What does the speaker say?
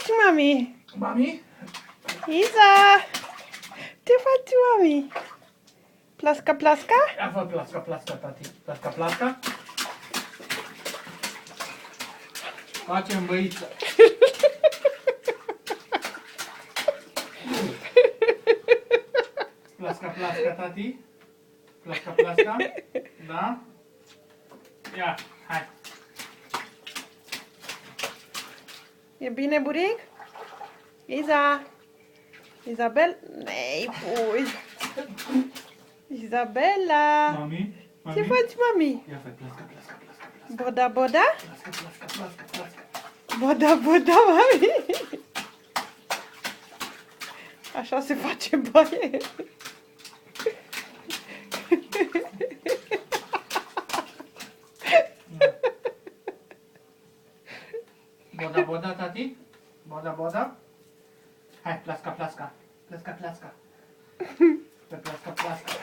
faci, mami? Mami? Isa! Ce faci, mami? Plasca, plasca? Ia fă plasca, plasca, tati. Plasca, plasca. Facem băiță. Plasca, plasca, tati. Plasca, plasca. Da? Ia, hai. E bine, buric? Isa! Isabel? Ei, pui! Isabela! Mami? Mami? Ce faci, mami? Ia fă plasca, plasca, plasca. Boda, boda? Plasca, plasca, plasca, plasca. Boda, boda, mami! Așa se face baie. Boda, boda, tati? Boda, boda? Hai, plasca, plasca. Plasca, plasca. Plasca, plasca.